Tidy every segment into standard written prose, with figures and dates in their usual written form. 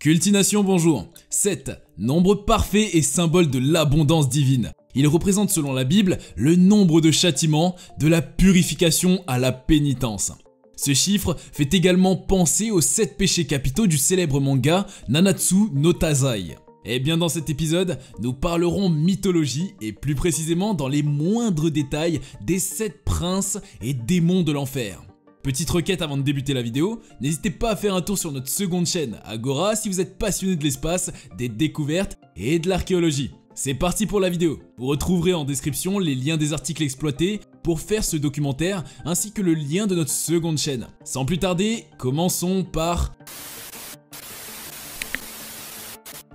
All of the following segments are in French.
Cultination, bonjour. 7. Nombre parfait et symbole de l'abondance divine. Il représente selon la Bible le nombre de châtiments, de la purification à la pénitence. Ce chiffre fait également penser aux 7 péchés capitaux du célèbre manga Nanatsu no Taizai. Et bien dans cet épisode, nous parlerons mythologie et plus précisément dans les moindres détails des 7 princes et démons de l'enfer. Petite requête avant de débuter la vidéo, n'hésitez pas à faire un tour sur notre seconde chaîne, Agora, si vous êtes passionné de l'espace, des découvertes et de l'archéologie. C'est parti pour la vidéo. Vous retrouverez en description les liens des articles exploités pour faire ce documentaire, ainsi que le lien de notre seconde chaîne. Sans plus tarder, commençons par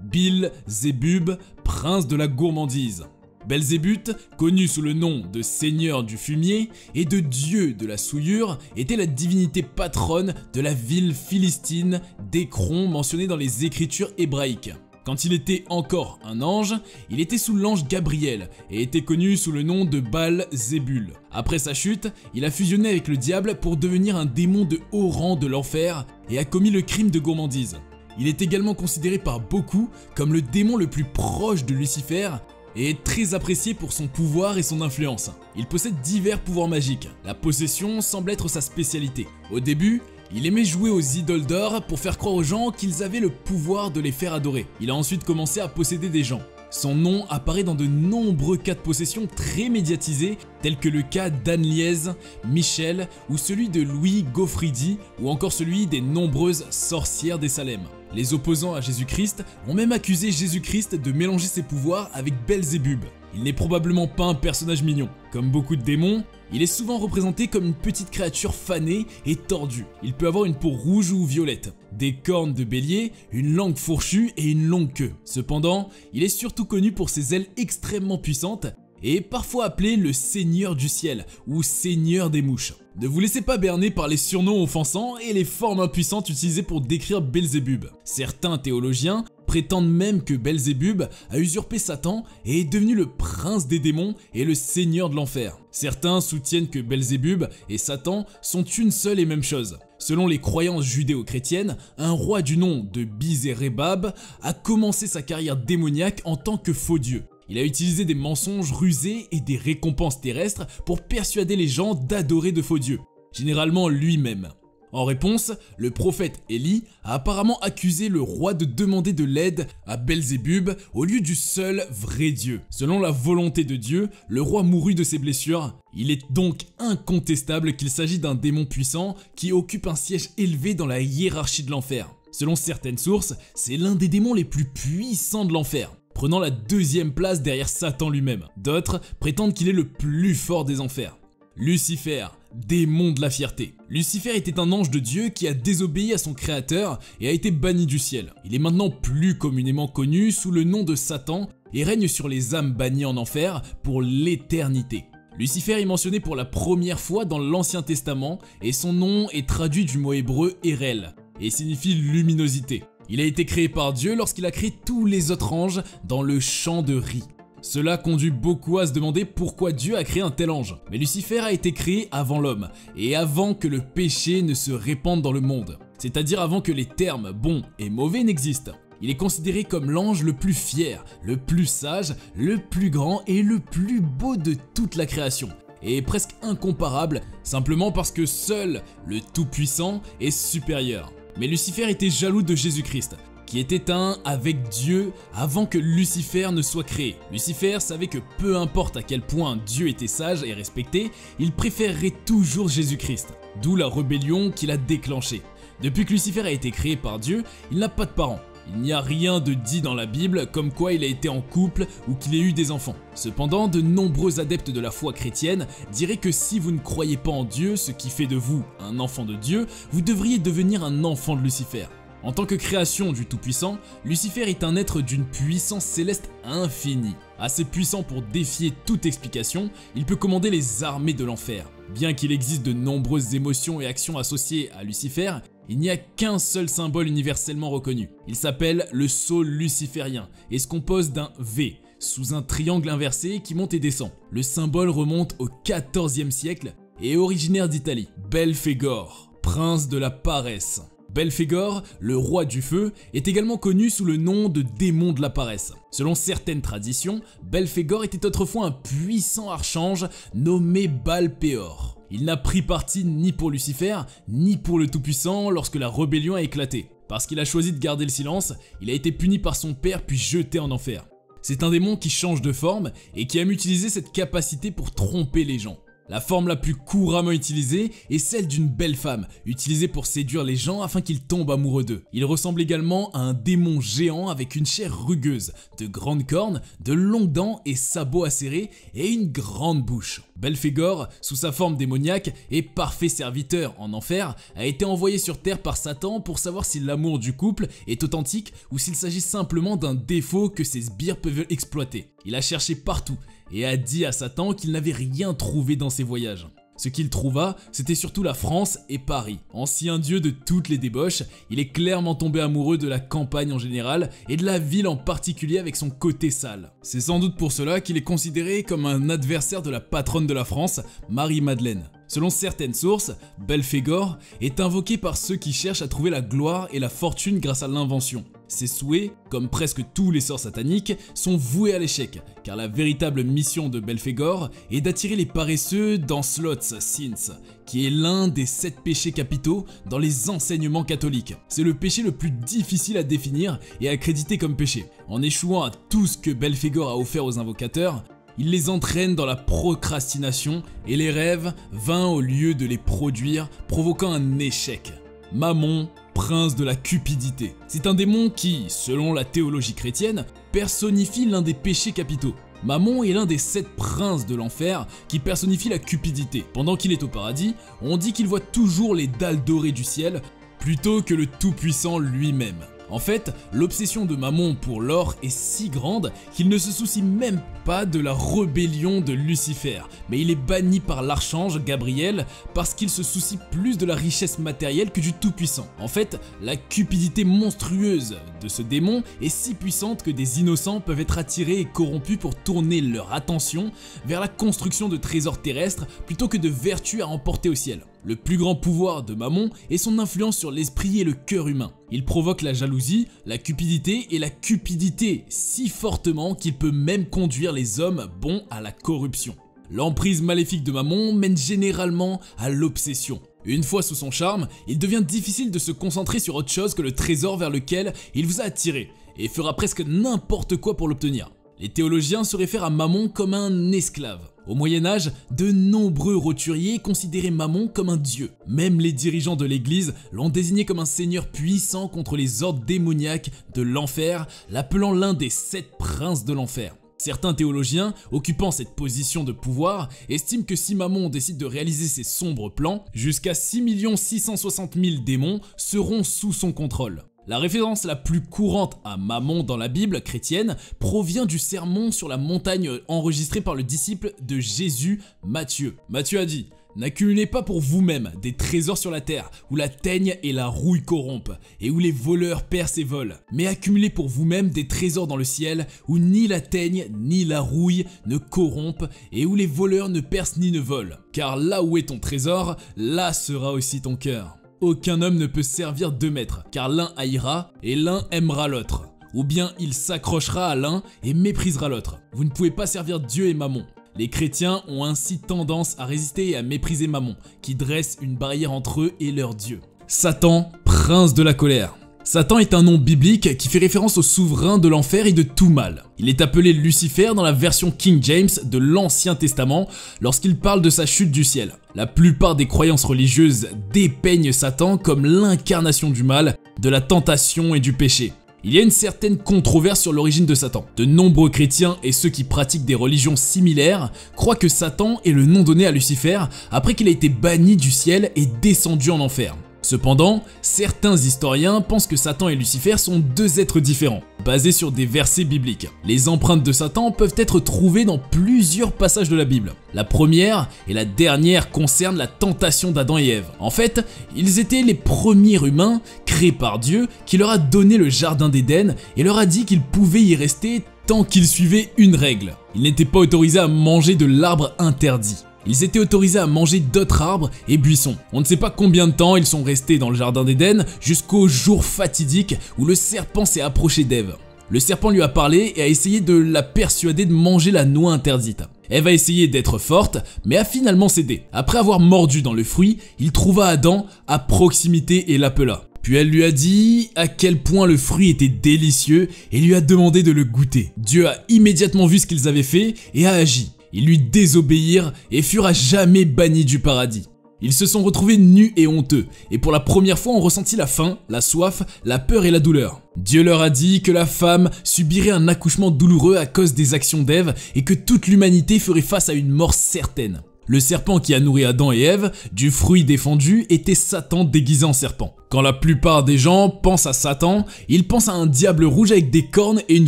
Beelzébub, prince de la gourmandise. Belzébuth, connu sous le nom de seigneur du fumier et de dieu de la souillure, était la divinité patronne de la ville philistine d'Écron mentionnée dans les écritures hébraïques. Quand il était encore un ange, il était sous l'ange Gabriel et était connu sous le nom de Baal-Zébul. Après sa chute, il a fusionné avec le diable pour devenir un démon de haut rang de l'enfer et a commis le crime de gourmandise. Il est également considéré par beaucoup comme le démon le plus proche de Lucifer et est très apprécié pour son pouvoir et son influence. Il possède divers pouvoirs magiques. La possession semble être sa spécialité. Au début, il aimait jouer aux idoles d'or pour faire croire aux gens qu'ils avaient le pouvoir de les faire adorer. Il a ensuite commencé à posséder des gens. Son nom apparaît dans de nombreux cas de possession très médiatisés, tels que le cas d'Anne Liez, Michel ou celui de Louis Gaufridi ou encore celui des nombreuses sorcières des Salem. Les opposants à Jésus-Christ ont même accusé Jésus-Christ de mélanger ses pouvoirs avec Belzébub. Il n'est probablement pas un personnage mignon. Comme beaucoup de démons, il est souvent représenté comme une petite créature fanée et tordue. Il peut avoir une peau rouge ou violette, des cornes de bélier, une langue fourchue et une longue queue. Cependant, il est surtout connu pour ses ailes extrêmement puissantes et est parfois appelé le Seigneur du ciel ou Seigneur des mouches. Ne vous laissez pas berner par les surnoms offensants et les formes impuissantes utilisées pour décrire Belzébub. Certains théologiens prétendent même que Belzébub a usurpé Satan et est devenu le prince des démons et le seigneur de l'enfer. Certains soutiennent que Belzébub et Satan sont une seule et même chose. Selon les croyances judéo-chrétiennes, un roi du nom de Bizérebab a commencé sa carrière démoniaque en tant que faux dieu. Il a utilisé des mensonges rusés et des récompenses terrestres pour persuader les gens d'adorer de faux dieux, généralement lui-même. En réponse, le prophète Élie a apparemment accusé le roi de demander de l'aide à Belzébub au lieu du seul vrai Dieu. Selon la volonté de Dieu, le roi mourut de ses blessures. Il est donc incontestable qu'il s'agit d'un démon puissant qui occupe un siège élevé dans la hiérarchie de l'enfer. Selon certaines sources, c'est l'un des démons les plus puissants de l'enfer, prenant la 2e place derrière Satan lui-même. D'autres prétendent qu'il est le plus fort des enfers. Lucifer, démon de la fierté. Lucifer était un ange de Dieu qui a désobéi à son créateur et a été banni du ciel. Il est maintenant plus communément connu sous le nom de Satan et règne sur les âmes bannies en enfer pour l'éternité. Lucifer est mentionné pour la première fois dans l'Ancien Testament et son nom est traduit du mot hébreu Erel et signifie luminosité. Il a été créé par Dieu lorsqu'il a créé tous les autres anges dans le champ de riz. Cela conduit beaucoup à se demander pourquoi Dieu a créé un tel ange. Mais Lucifer a été créé avant l'homme et avant que le péché ne se répande dans le monde, c'est-à-dire avant que les termes bon et mauvais n'existent. Il est considéré comme l'ange le plus fier, le plus sage, le plus grand et le plus beau de toute la création. Et presque incomparable, simplement parce que seul le Tout-Puissant est supérieur. Mais Lucifer était jaloux de Jésus-Christ, qui était un avec Dieu avant que Lucifer ne soit créé. Lucifer savait que peu importe à quel point Dieu était sage et respecté, il préférerait toujours Jésus-Christ, d'où la rébellion qu'il a déclenchée. Depuis que Lucifer a été créé par Dieu, il n'a pas de parents. Il n'y a rien de dit dans la Bible comme quoi il a été en couple ou qu'il ait eu des enfants. Cependant, de nombreux adeptes de la foi chrétienne diraient que si vous ne croyez pas en Dieu, ce qui fait de vous un enfant de Dieu, vous devriez devenir un enfant de Lucifer. En tant que création du Tout-Puissant, Lucifer est un être d'une puissance céleste infinie. Assez puissant pour défier toute explication, il peut commander les armées de l'enfer. Bien qu'il existe de nombreuses émotions et actions associées à Lucifer, il n'y a qu'un seul symbole universellement reconnu. Il s'appelle le sceau luciférien et se compose d'un V sous un triangle inversé qui monte et descend. Le symbole remonte au XIVe siècle et est originaire d'Italie. Belphégor, prince de la paresse. Belphégor, le roi du feu, est également connu sous le nom de démon de la paresse. Selon certaines traditions, Belphégor était autrefois un puissant archange nommé Baal-Péor. Il n'a pris parti ni pour Lucifer, ni pour le Tout-Puissant lorsque la rébellion a éclaté. Parce qu'il a choisi de garder le silence, il a été puni par son père puis jeté en enfer. C'est un démon qui change de forme et qui aime utiliser cette capacité pour tromper les gens. La forme la plus couramment utilisée est celle d'une belle femme, utilisée pour séduire les gens afin qu'ils tombent amoureux d'eux. Il ressemble également à un démon géant avec une chair rugueuse, de grandes cornes, de longues dents et sabots acérés et une grande bouche. Belphégor, sous sa forme démoniaque et parfait serviteur en enfer, a été envoyé sur terre par Satan pour savoir si l'amour du couple est authentique ou s'il s'agit simplement d'un défaut que ses sbires peuvent exploiter. Il a cherché partout et a dit à Satan qu'il n'avait rien trouvé dans ses voyages. Ce qu'il trouva, c'était surtout la France et Paris. Ancien dieu de toutes les débauches, il est clairement tombé amoureux de la campagne en général et de la ville en particulier avec son côté sale. C'est sans doute pour cela qu'il est considéré comme un adversaire de la patronne de la France, Marie-Madeleine. Selon certaines sources, Belphégor est invoqué par ceux qui cherchent à trouver la gloire et la fortune grâce à l'invention. Ses souhaits, comme presque tous les sorts sataniques, sont voués à l'échec, car la véritable mission de Belphégor est d'attirer les paresseux dans Slots Sins, qui est l'un des 7 péchés capitaux dans les enseignements catholiques. C'est le péché le plus difficile à définir et à accréditer comme péché. En échouant à tout ce que Belphégor a offert aux invocateurs, il les entraîne dans la procrastination et les rêves vains au lieu de les produire, provoquant un échec. Mammon, prince de la cupidité. C'est un démon qui, selon la théologie chrétienne, personnifie l'un des péchés capitaux. Mammon est l'un des 7 princes de l'enfer qui personnifie la cupidité. Pendant qu'il est au paradis, on dit qu'il voit toujours les dalles dorées du ciel plutôt que le Tout-Puissant lui-même. En fait, l'obsession de Mammon pour l'or est si grande qu'il ne se soucie même pas de la rébellion de Lucifer, mais il est banni par l'archange Gabriel parce qu'il se soucie plus de la richesse matérielle que du Tout-Puissant. En fait, la cupidité monstrueuse de ce démon est si puissante que des innocents peuvent être attirés et corrompus pour tourner leur attention vers la construction de trésors terrestres plutôt que de vertus à emporter au ciel. Le plus grand pouvoir de Mammon est son influence sur l'esprit et le cœur humain. Il provoque la jalousie, la cupidité et la cupidité si fortement qu'il peut même conduire les hommes bons à la corruption. L'emprise maléfique de Mammon mène généralement à l'obsession. Une fois sous son charme, il devient difficile de se concentrer sur autre chose que le trésor vers lequel il vous a attiré et fera presque n'importe quoi pour l'obtenir. Les théologiens se réfèrent à Mammon comme un esclave. Au Moyen-Âge, de nombreux roturiers considéraient Mammon comme un dieu. Même les dirigeants de l'église l'ont désigné comme un seigneur puissant contre les ordres démoniaques de l'enfer, l'appelant l'un des 7 princes de l'enfer. Certains théologiens, occupant cette position de pouvoir, estiment que si Mammon décide de réaliser ses sombres plans, jusqu'à 6 660 000 démons seront sous son contrôle. La référence la plus courante à Mammon dans la Bible chrétienne provient du sermon sur la montagne enregistré par le disciple de Jésus, Matthieu. Matthieu a dit: « N'accumulez pas pour vous-même des trésors sur la terre, où la teigne et la rouille corrompent, et où les voleurs percent et volent. Mais accumulez pour vous-même des trésors dans le ciel, où ni la teigne ni la rouille ne corrompent, et où les voleurs ne percent ni ne volent. Car là où est ton trésor, là sera aussi ton cœur. Aucun homme ne peut servir 2 maîtres, car l'un haïra et l'un aimera l'autre. Ou bien il s'accrochera à l'un et méprisera l'autre. Vous ne pouvez pas servir Dieu et Mammon. » Les chrétiens ont ainsi tendance à résister et à mépriser Mammon, qui dresse une barrière entre eux et leur Dieu. Satan, prince de la colère. Satan est un nom biblique qui fait référence au souverain de l'enfer et de tout mal. Il est appelé Lucifer dans la version King James de l'Ancien Testament lorsqu'il parle de sa chute du ciel. La plupart des croyances religieuses dépeignent Satan comme l'incarnation du mal, de la tentation et du péché. Il y a une certaine controverse sur l'origine de Satan. De nombreux chrétiens et ceux qui pratiquent des religions similaires croient que Satan est le nom donné à Lucifer après qu'il a été banni du ciel et descendu en enfer. Cependant, certains historiens pensent que Satan et Lucifer sont 2 êtres différents, basés sur des versets bibliques. Les empreintes de Satan peuvent être trouvées dans plusieurs passages de la Bible. La première et la dernière concernent la tentation d'Adam et Ève. En fait, ils étaient les premiers humains créés par Dieu qui leur a donné le jardin d'Éden et leur a dit qu'ils pouvaient y rester tant qu'ils suivaient une règle. Ils n'étaient pas autorisés à manger de l'arbre interdit. Ils étaient autorisés à manger d'autres arbres et buissons. On ne sait pas combien de temps ils sont restés dans le jardin d'Éden jusqu'au jour fatidique où le serpent s'est approché d'Ève. Le serpent lui a parlé et a essayé de la persuader de manger la noix interdite. Ève a essayé d'être forte, mais a finalement cédé. Après avoir mordu dans le fruit, il trouva Adam à proximité et l'appela. Puis elle lui a dit à quel point le fruit était délicieux et lui a demandé de le goûter. Dieu a immédiatement vu ce qu'ils avaient fait et a agi. Ils lui désobéirent et furent à jamais bannis du paradis. Ils se sont retrouvés nus et honteux, et pour la première fois ont ressenti la faim, la soif, la peur et la douleur. Dieu leur a dit que la femme subirait un accouchement douloureux à cause des actions d'Ève et que toute l'humanité ferait face à une mort certaine. Le serpent qui a nourri Adam et Ève du fruit défendu était Satan déguisé en serpent. Quand la plupart des gens pensent à Satan, ils pensent à un diable rouge avec des cornes et une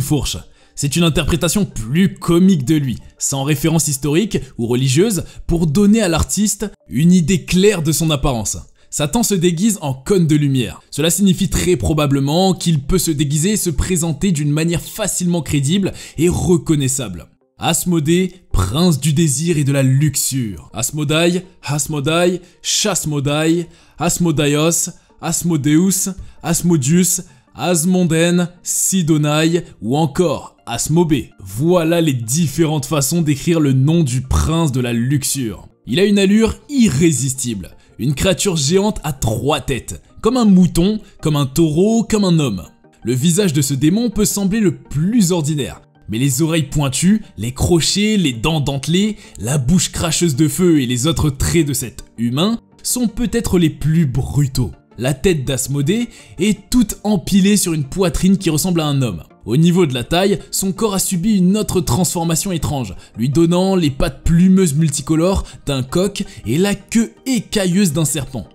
fourche. C'est une interprétation plus comique de lui, sans référence historique ou religieuse, pour donner à l'artiste une idée claire de son apparence. Satan se déguise en cône de lumière. Cela signifie très probablement qu'il peut se déguiser et se présenter d'une manière facilement crédible et reconnaissable. Asmodée, prince du désir et de la luxure. Asmodai, Asmodai, Chasmodai, Asmodaios, Asmodeus, Asmodius, Asmonden, Sidonai ou encore Asmobé. Voilà les différentes façons d'écrire le nom du prince de la luxure. Il a une allure irrésistible, une créature géante à 3 têtes, comme un mouton, comme un taureau, comme un homme. Le visage de ce démon peut sembler le plus ordinaire, mais les oreilles pointues, les crochets, les dents dentelées, la bouche cracheuse de feu et les autres traits de cet humain sont peut-être les plus brutaux. La tête d'Asmodée est toute empilée sur une poitrine qui ressemble à un homme. Au niveau de la taille, son corps a subi une autre transformation étrange, lui donnant les pattes plumeuses multicolores d'un coq et la queue écailleuse d'un serpent.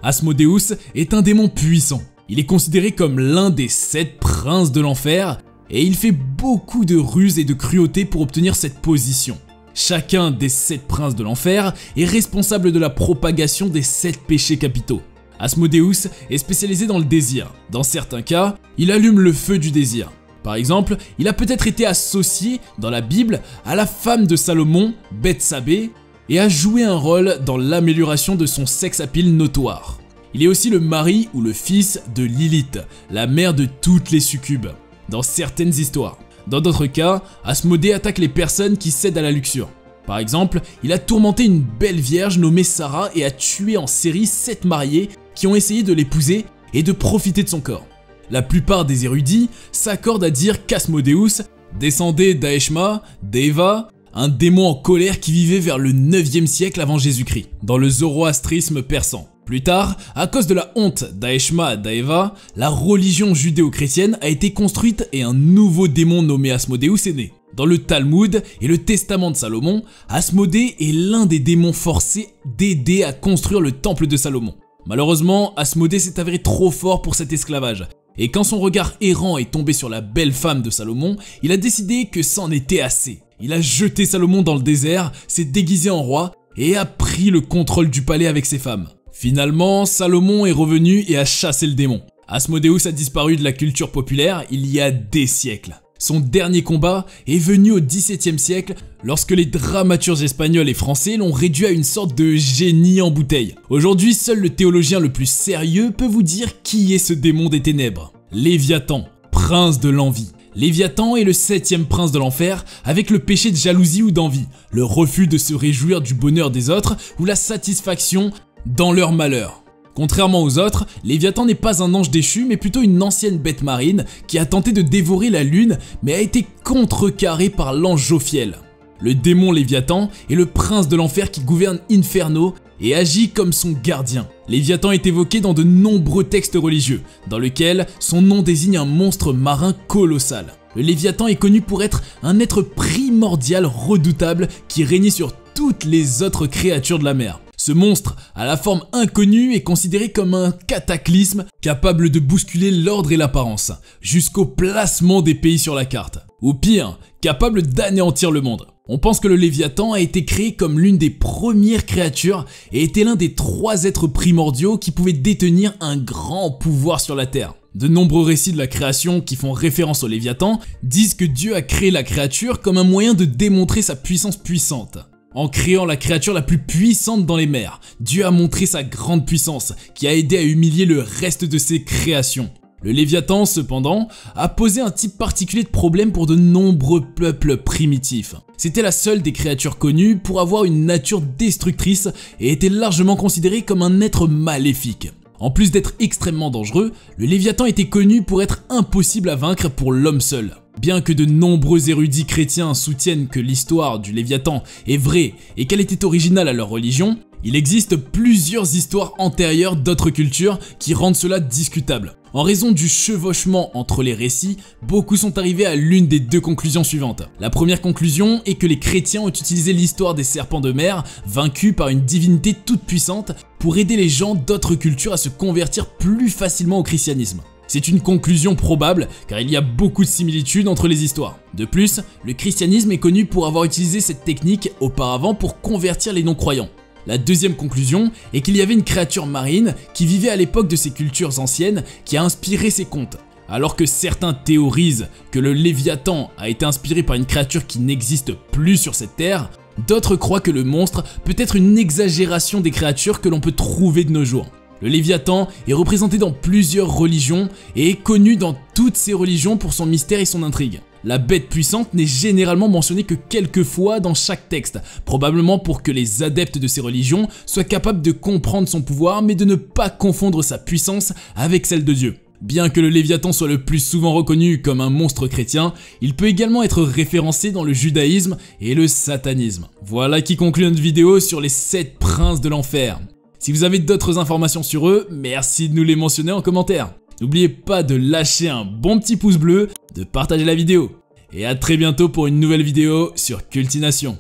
Asmodeus est un démon puissant. Il est considéré comme l'un des 7 princes de l'enfer et il fait beaucoup de ruses et de cruauté pour obtenir cette position. Chacun des 7 princes de l'enfer est responsable de la propagation des 7 péchés capitaux. Asmodeus est spécialisé dans le désir. Dans certains cas, il allume le feu du désir. Par exemple, il a peut-être été associé dans la Bible à la femme de Salomon, Bethsabée, et a joué un rôle dans l'amélioration de son sex appeal notoire. Il est aussi le mari ou le fils de Lilith, la mère de toutes les succubes, dans certaines histoires. Dans d'autres cas, Asmodée attaque les personnes qui cèdent à la luxure. Par exemple, il a tourmenté une belle vierge nommée Sarah et a tué en série 7 mariés qui ont essayé de l'épouser et de profiter de son corps. La plupart des érudits s'accordent à dire qu'Asmodeus descendait d'Aeshma, d'Eva, un démon en colère qui vivait vers le 9e siècle avant Jésus-Christ, dans le zoroastrisme persan. Plus tard, à cause de la honte d'Aeshma d'Aeva, la religion judéo-chrétienne a été construite et un nouveau démon nommé Asmodeus est né. Dans le Talmud et le Testament de Salomon, Asmodée est l'un des démons forcés d'aider à construire le temple de Salomon. Malheureusement, Asmodée s'est avéré trop fort pour cet esclavage, et quand son regard errant est tombé sur la belle femme de Salomon, il a décidé que c'en était assez. Il a jeté Salomon dans le désert, s'est déguisé en roi et a pris le contrôle du palais avec ses femmes. Finalement, Salomon est revenu et a chassé le démon. Asmodeus a disparu de la culture populaire il y a des siècles. Son dernier combat est venu au XVIIe siècle lorsque les dramaturges espagnols et français l'ont réduit à une sorte de génie en bouteille. Aujourd'hui, seul le théologien le plus sérieux peut vous dire qui est ce démon des ténèbres. Léviathan, prince de l'envie. Léviathan est le 7e prince de l'enfer avec le péché de jalousie ou d'envie, le refus de se réjouir du bonheur des autres ou la satisfaction dans leur malheur. Contrairement aux autres, Léviathan n'est pas un ange déchu mais plutôt une ancienne bête marine qui a tenté de dévorer la lune mais a été contrecarré par l'ange Jophiel. Le démon Léviathan est le prince de l'enfer qui gouverne Inferno et agit comme son gardien. Léviathan est évoqué dans de nombreux textes religieux, dans lesquels son nom désigne un monstre marin colossal. Le Léviathan est connu pour être un être primordial redoutable qui régnait sur toutes les autres créatures de la mer. Ce monstre, à la forme inconnue, est considéré comme un cataclysme capable de bousculer l'ordre et l'apparence, jusqu'au placement des pays sur la carte. Ou pire, capable d'anéantir le monde. On pense que le Léviathan a été créé comme l'une des premières créatures et était l'un des 3 êtres primordiaux qui pouvaient détenir un grand pouvoir sur la Terre. De nombreux récits de la création qui font référence au Léviathan disent que Dieu a créé la créature comme un moyen de démontrer sa puissance puissante. En créant la créature la plus puissante dans les mers, Dieu a montré sa grande puissance qui a aidé à humilier le reste de ses créations. Le Léviathan, cependant, a posé un type particulier de problème pour de nombreux peuples primitifs. C'était la seule des créatures connues pour avoir une nature destructrice et était largement considéré comme un être maléfique. En plus d'être extrêmement dangereux, le Léviathan était connu pour être impossible à vaincre pour l'homme seul. Bien que de nombreux érudits chrétiens soutiennent que l'histoire du Léviathan est vraie et qu'elle était originale à leur religion, il existe plusieurs histoires antérieures d'autres cultures qui rendent cela discutable. En raison du chevauchement entre les récits, beaucoup sont arrivés à l'une des deux conclusions suivantes. La première conclusion est que les chrétiens ont utilisé l'histoire des serpents de mer, vaincus par une divinité toute puissante, pour aider les gens d'autres cultures à se convertir plus facilement au christianisme. C'est une conclusion probable car il y a beaucoup de similitudes entre les histoires. De plus, le christianisme est connu pour avoir utilisé cette technique auparavant pour convertir les non-croyants. La deuxième conclusion est qu'il y avait une créature marine qui vivait à l'époque de ces cultures anciennes qui a inspiré ces contes. Alors que certains théorisent que le Léviathan a été inspiré par une créature qui n'existe plus sur cette terre, d'autres croient que le monstre peut être une exagération des créatures que l'on peut trouver de nos jours. Le Léviathan est représenté dans plusieurs religions et est connu dans toutes ces religions pour son mystère et son intrigue. La bête puissante n'est généralement mentionnée que quelques fois dans chaque texte, probablement pour que les adeptes de ces religions soient capables de comprendre son pouvoir mais de ne pas confondre sa puissance avec celle de Dieu. Bien que le Léviathan soit le plus souvent reconnu comme un monstre chrétien, il peut également être référencé dans le judaïsme et le satanisme. Voilà qui conclut notre vidéo sur les 7 princes de l'enfer. Si vous avez d'autres informations sur eux, merci de nous les mentionner en commentaire. N'oubliez pas de lâcher un bon petit pouce bleu, de partager la vidéo. Et à très bientôt pour une nouvelle vidéo sur Cultination.